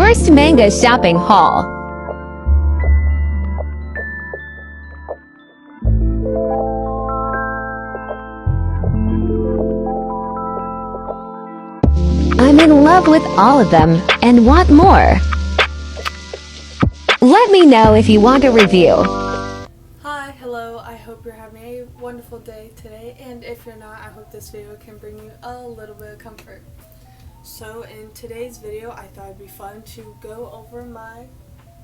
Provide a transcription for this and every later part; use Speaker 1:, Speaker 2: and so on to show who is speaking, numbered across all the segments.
Speaker 1: worst manga shopping haul. I'm in love with all of them and want more. Let me know if you want a review.
Speaker 2: Hi, hello, I hope you're having a wonderful day today, and if you're not, I hope this video can bring you a little bit of comfort. So in today's video, I thought it'd be fun to go over my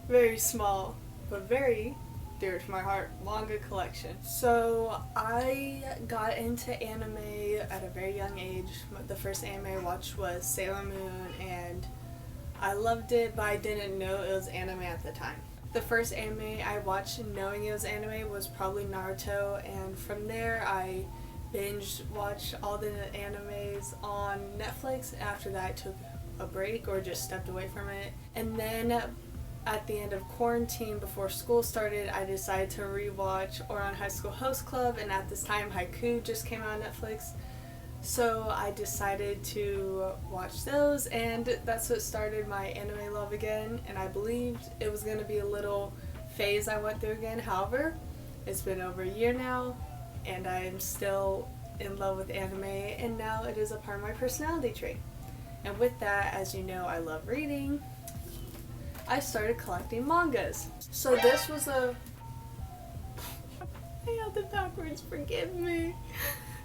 Speaker 2: very small, but very dear to my heart, manga collection. So I got into anime at a very young age. The first anime I watched was Sailor Moon, and I loved it, but I didn't know it was anime at the time. The first anime I watched knowing it was anime was probably Naruto, and from there I binge watched all the animes on Netflix. After that I took a break or just stepped away from it. And then at the end of quarantine before school started, I decided to rewatch Ouran High School Host Club, and at this time Haikyuu just came out on Netflix. So I decided to watch those, and that's what started my anime love again, and I believed it was going to be a little phase I went through again. However, it's been over a year now, and I am still in love with anime, and now it is a part of my personality trait. And with that, as you know, I love reading. I started collecting mangas. So this was I held it backwards, forgive me.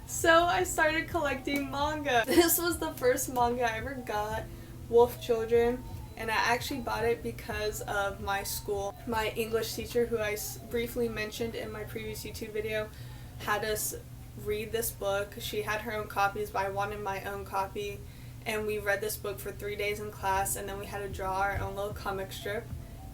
Speaker 2: So I started collecting manga. This was the first manga I ever got, Wolf Children, and I actually bought it because of my school. My English teacher, who I briefly mentioned in my previous YouTube video, had us read this book. She had her own copies, but I wanted my own copy, and we read this book for 3 days in class, and then we had to draw our own little comic strip.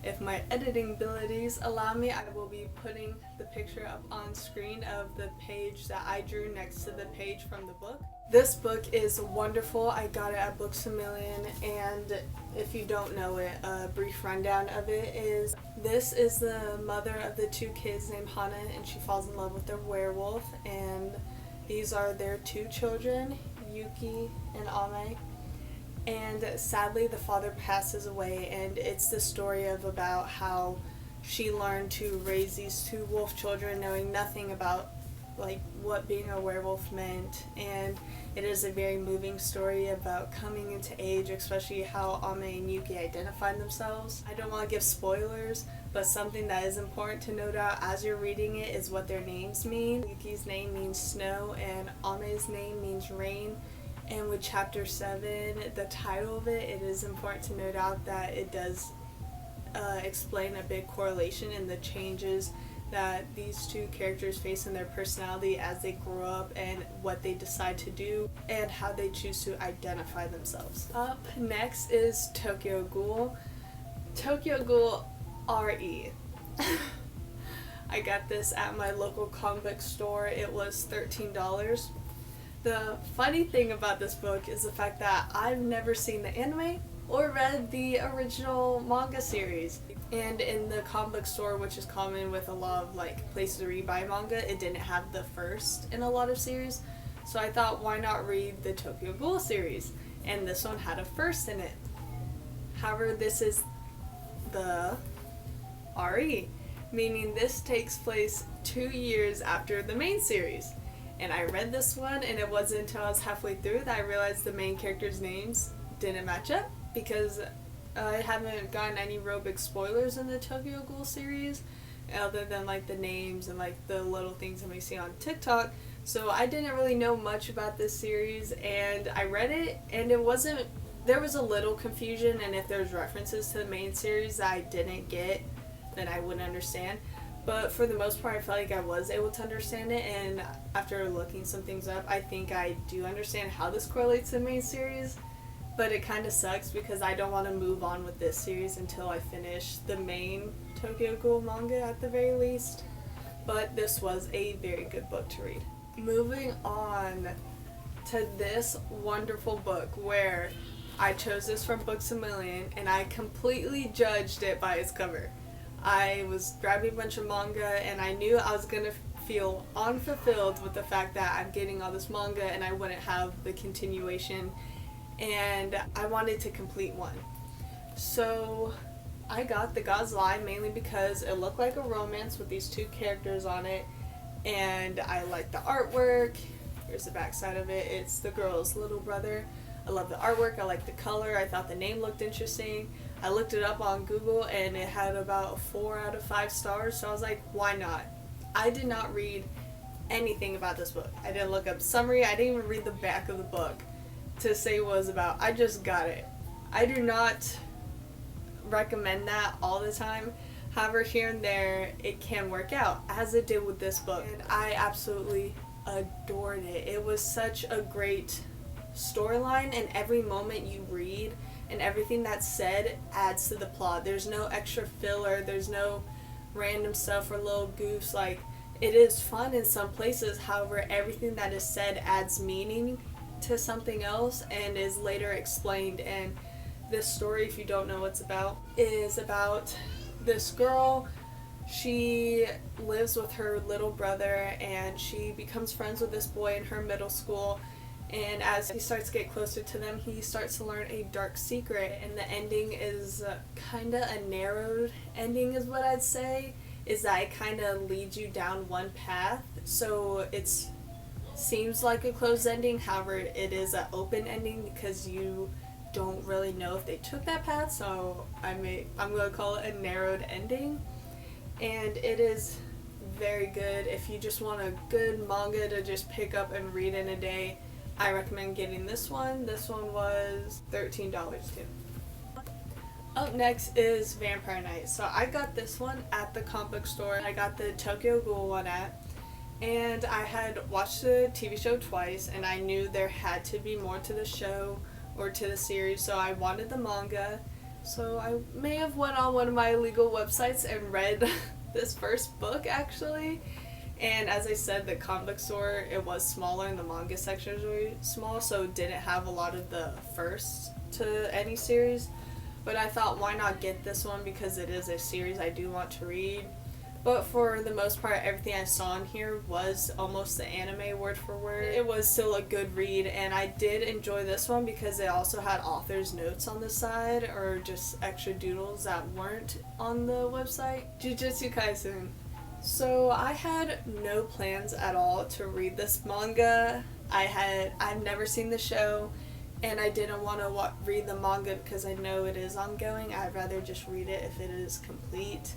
Speaker 2: If my editing abilities allow me, I will be putting the picture up on screen of the page that I drew next to the page from the book. This book is wonderful. I got it at Books A Million, and if you don't know it, a brief rundown of it is this is the mother of the two kids named Hana, and she falls in love with a werewolf, and these are their two children, Yuki and Ame. And sadly the father passes away, and it's the story of about how she learned to raise these two wolf children knowing nothing about like what being a werewolf meant. And it is a very moving story about coming into age, especially how Ame and Yuki identified themselves. I don't want to give spoilers, but something that is important to note out as you're reading it is what their names mean. Yuki's name means snow, and Ame's name means rain. And with chapter 7, the title of it, it is important to note out that it does explain a big correlation in the changes that these two characters face in their personality as they grow up, and what they decide to do and how they choose to identify themselves. Up next is Tokyo Ghoul. Tokyo Ghoul RE. I got this at my local comic book store. It was $13. The funny thing about this book is the fact that I've never seen the anime or read the original manga series. And in the comic book store, which is common with a lot of like places to read by manga, it didn't have the first in a lot of series. So I thought, why not read the Tokyo Ghoul series? And this one had a first in it. However, this is the RE, meaning this takes place 2 years after the main series. And I read this one, and it wasn't until I was halfway through that I realized the main characters' names didn't match up, because I haven't gotten any real big spoilers in the Tokyo Ghoul series other than like the names and like the little things that we see on TikTok. So I didn't really know much about this series, and I read it, and there was a little confusion, and if there's references to the main series that I didn't get, then I wouldn't understand. But for the most part, I felt like I was able to understand it, and after looking some things up, I think I do understand how this correlates to the main series. But it kind of sucks because I don't want to move on with this series until I finish the main Tokyo Ghoul manga at the very least. But this was a very good book to read. Moving on to this wonderful book, where I chose this from Books A Million, and I completely judged it by its cover. I was grabbing a bunch of manga, and I knew I was going to feel unfulfilled with the fact that I'm getting all this manga and I wouldn't have the continuation, and I wanted to complete one. So I got The God's Lie mainly because it looked like a romance with these two characters on it, and I liked the artwork. Here's the backside of it. It's the girl's little brother. I love the artwork. I like the color. I thought the name looked interesting. I looked it up on Google and it had about 4 out of 5 stars, so I was like, why not? I did not read anything about this book. I didn't look up summary. I didn't even read the back of the book to say what it was about. I just got it. I do not recommend that all the time. However, here and there it can work out, as it did with this book. And I absolutely adored it. It was such a great storyline, and every moment you read and everything that's said adds to the plot. There's no extra filler, there's no random stuff or little goofs. Like, it is fun in some places, however everything that is said adds meaning to something else and is later explained. And this story, if you don't know what it's about, is about this girl. She lives with her little brother and she becomes friends with this boy in her middle school, and as he starts to get closer to them, he starts to learn a dark secret, and the ending is kinda a narrowed ending is what I'd say, is that it kinda leads you down one path, so it's seems like a closed ending, however it is an open ending because you don't really know if they took that path, so I'm going to call it a narrowed ending. And it is very good. If you just want a good manga to just pick up and read in a day, I recommend getting this one. This one was $13 too. Up next is Vampire Knight. So I got this one at the comic book store. I got the Tokyo Ghoul one at, and I had watched the TV show twice, and I knew there had to be more to the show or to the series, so I wanted the manga. So I may have went on one of my illegal websites and read this first book actually. And as I said, the comic book store, it was smaller and the manga section was really small, so it didn't have a lot of the first to any series. But I thought, why not get this one, because it is a series I do want to read. But for the most part, everything I saw in here was almost the anime word for word. It was still a good read, and I did enjoy this one because it also had author's notes on the side, or just extra doodles that weren't on the website. Jujutsu Kaisen. So I had no plans at all to read this manga. I've never seen the show, and I didn't want to read the manga because I know it is ongoing. I'd rather just read it if it is complete,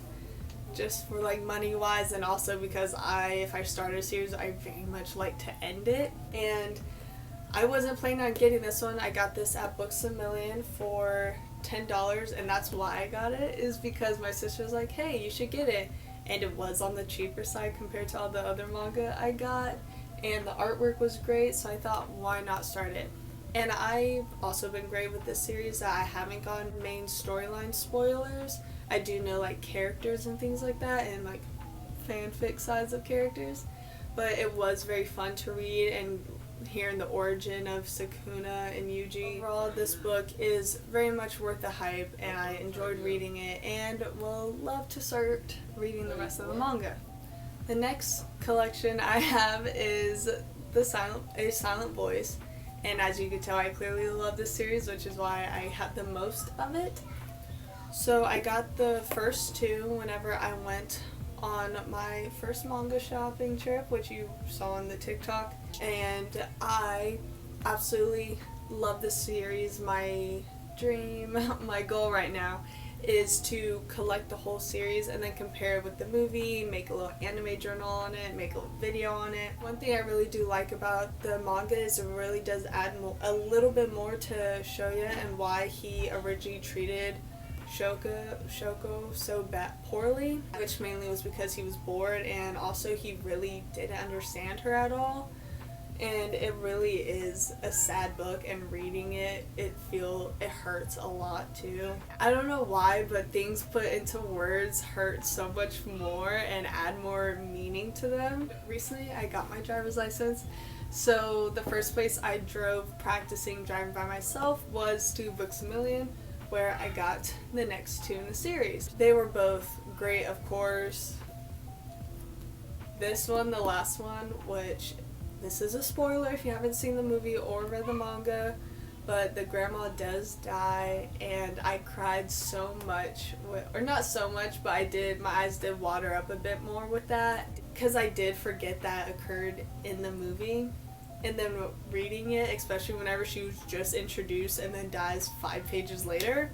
Speaker 2: just for like money wise, and also because if I start a series, I very much like to end it. And I wasn't planning on getting this one. I got this at Books A Million for $10, and that's why I got it, is because my sister was like, hey, you should get it. And it was on the cheaper side compared to all the other manga I got, and the artwork was great, so I thought, why not start it? And I've also been great with this series that I haven't gotten main storyline spoilers. I do know like characters and things like that, and like fanfic sides of characters, but it was very fun to read and hearing the origin of Sukuna and Yuji. Overall, this book is very much worth the hype, and I enjoyed reading it and will love to start reading the rest of the manga. The next collection I have is A Silent Voice, and as you can tell, I clearly love this series, which is why I have the most of it. So I got the first two whenever I went on my first manga shopping trip, which you saw on the TikTok, and I absolutely love this series. My dream, my goal right now is to collect the whole series and then compare it with the movie, make a little anime journal on it, make a little video on it. One thing I really do like about the manga is it really does add a little bit more to Shoya and why he originally treated Shoko so poorly, which mainly was because he was bored, and also he really didn't understand her at all. And it really is a sad book, and reading it hurts a lot too. I don't know why, but things put into words hurt so much more and add more meaning to them. Recently I got my driver's license, so the first place I drove practicing driving by myself was to Books A Million, where I got the next two in the series. They were both great, of course. This one, the last one, which this is a spoiler if you haven't seen the movie or read the manga, but the grandma does die, and I cried so much, or not so much, but I did, my eyes did water up a bit more with that, because I did forget that occurred in the movie. And then reading it, especially whenever she was just introduced and then dies 5 pages later,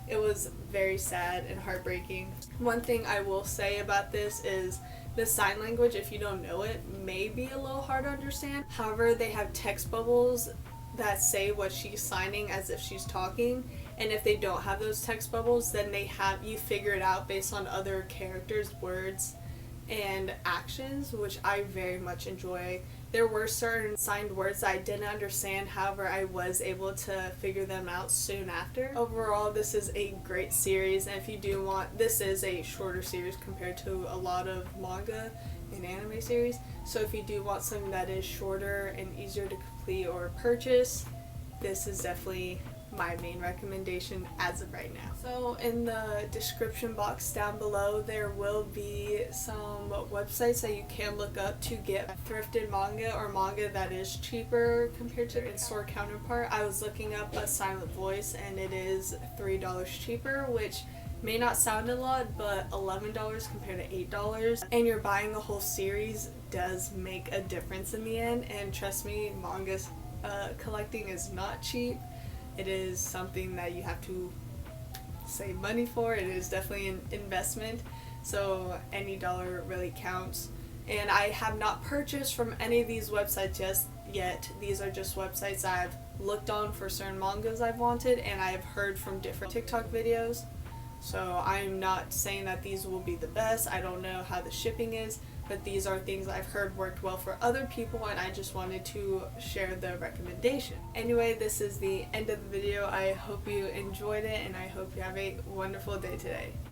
Speaker 2: it was very sad and heartbreaking. One thing I will say about this is the sign language, if you don't know it, may be a little hard to understand. However, they have text bubbles that say what she's signing as if she's talking, and if they don't have those text bubbles, then you figure it out based on other characters' words and actions, which I very much enjoy. There were certain signed words that I didn't understand, however I was able to figure them out soon after. Overall, this is a great series, and if you do want, this is a shorter series compared to a lot of manga and anime series, so if you do want something that is shorter and easier to complete or purchase, this is definitely my main recommendation as of right now. So in the description box down below, there will be some websites that you can look up to get thrifted manga or manga that is cheaper compared to its store counterpart. I was looking up A Silent Voice, and it is $3 cheaper, which may not sound a lot, but $11 compared to $8, and you're buying a whole series does make a difference in the end. And trust me, manga collecting is not cheap. It is something that you have to save money for. It is definitely an investment, so any dollar really counts. And I have not purchased from any of these websites just yet. These are just websites I've looked on for certain mangas I've wanted, and I've heard from different TikTok videos. So I'm not saying that these will be the best. I don't know how the shipping is, but these are things I've heard worked well for other people, and I just wanted to share the recommendation. Anyway, this is the end of the video. I hope you enjoyed it, and I hope you have a wonderful day today.